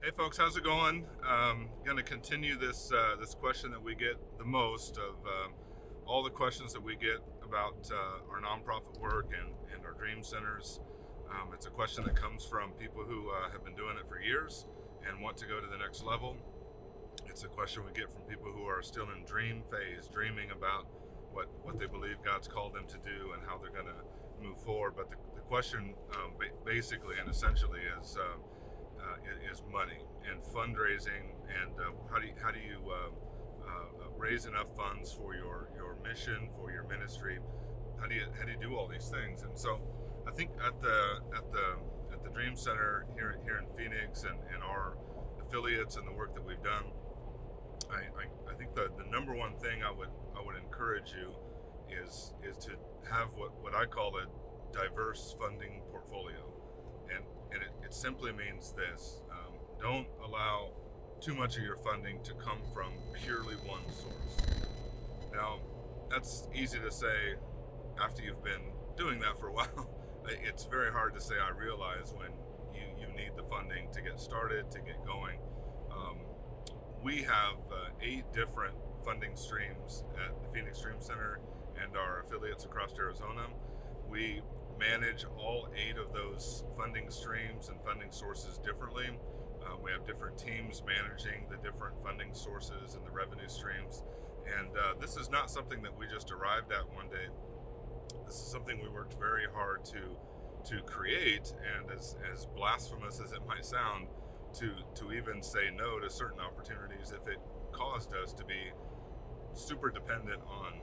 Hey folks, how's it going? Going to continue this question that we get the most of all the questions that we get about our nonprofit work and our dream centers. It's a question that comes from people who have been doing it for years and want to go to the next level. It's a question we get from people who are still in dream phase, dreaming about what they believe God's called them to do and how they're going to move forward. But the question basically and essentially is money and fundraising and how do you raise enough funds for your mission, for your ministry. How do you do all these things? And so I think at the Dream Center here in Phoenix and our affiliates and the work that we've done, I think the number one thing I would encourage you is to have what I call a diverse funding portfolio, and it simply means this: don't allow too much of your funding to come from purely one source. Now, that's easy to say after you've been doing that for a while. It's very hard to say I realize when you need the funding to get started, to get going. Um, we have 8 different funding streams at the Phoenix Dream Center and our affiliates across Arizona. We manage all 8 of those funding streams and funding sources differently. We have different teams managing the different funding sources and the revenue streams. And this is not something that we just arrived at one day. This is something we worked very hard to create, and as blasphemous as it might sound, to even say no to certain opportunities if it caused us to be super dependent on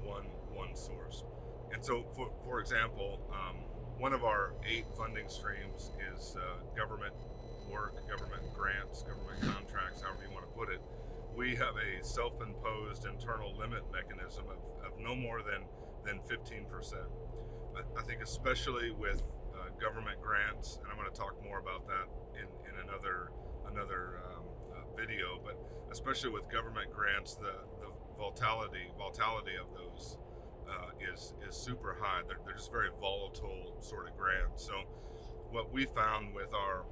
one source. And so, for example, one of our 8 funding streams is government work, government grants, government contracts, however you want to put it. We have a self-imposed internal limit mechanism of no more than 15%. I think especially with government grants, and I'm going to talk more about that in another video, but especially with government grants, the volatility of those is super high. They're just very volatile sort of grants. So what we found with our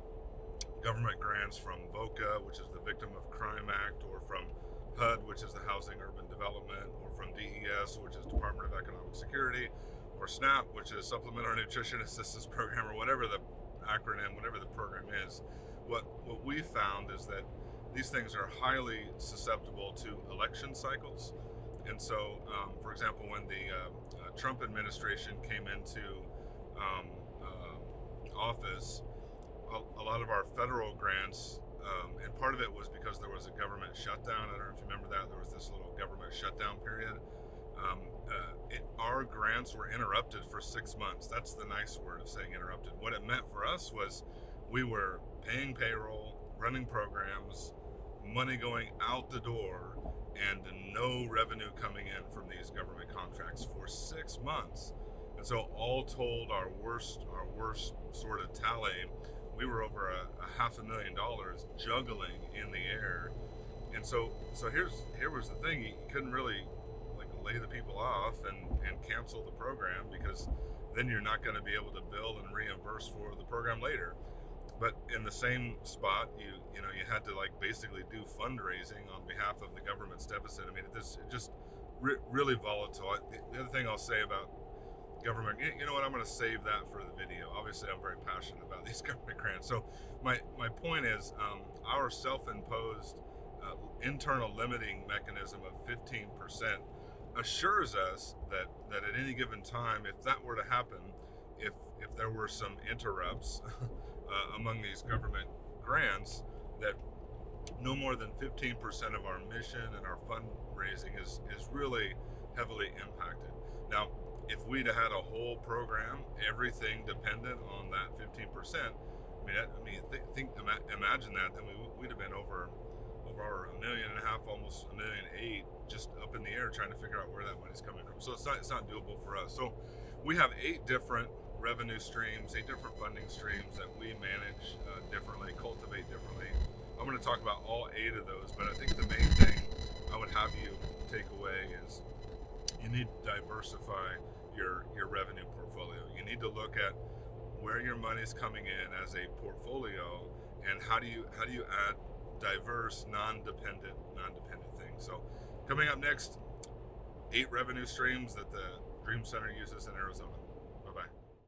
government grants from VOCA, which is the Victim of Crime Act, or from HUD, which is the Housing Urban Development, or from DES, which is Department of Economic Security, or SNAP, which is Supplemental Nutrition Assistance Program, or whatever the acronym, whatever the program is. What we found is that these things are highly susceptible to election cycles. And so, for example, when the Trump administration came into um, office, a lot of our federal grants, and part of it was because there was a government shutdown. I don't know if you remember that. There was this little government shutdown period. Our grants were interrupted for 6 months. That's the nice word of saying interrupted. What it meant for us was we were paying payroll, running programs, money going out the door, and no revenue coming in from these government contracts for 6 months. And so all told, our worst sort of tally, we were over a $500,000 juggling in the air. And so here was the thing: you couldn't really like lay the people off and cancel the program, because then you're not going to be able to bill and reimburse for the program later. But in the same spot, you had to like basically do fundraising on behalf of the government's deficit. I mean, it just really volatile. The other thing I'll say about government, you know what, I'm going to save that for the video. Obviously, I'm very passionate about these government grants. So my point is, our self-imposed internal limiting mechanism of 15% assures us that at any given time, if that were to happen, if there were some interrupts among these government grants, that no more than 15% of our mission and our fundraising is really heavily impacted. Now, if we'd have had a whole program, everything dependent on that 15%, imagine that, then we'd have been over $1.5 million, almost $1.8 million, just up in the air trying to figure out where that money's coming from. So it's not doable for us. So we have 8 different revenue streams, 8 different funding streams that we manage differently, cultivate differently. I'm going to talk about all 8 of those, but I think the main thing I would have you take away is you need to diversify your revenue portfolio. You need to look at where your money's coming in as a portfolio and how do you add diverse, non-dependent things. So coming up next, 8 revenue streams that the Dream Center uses in Arizona.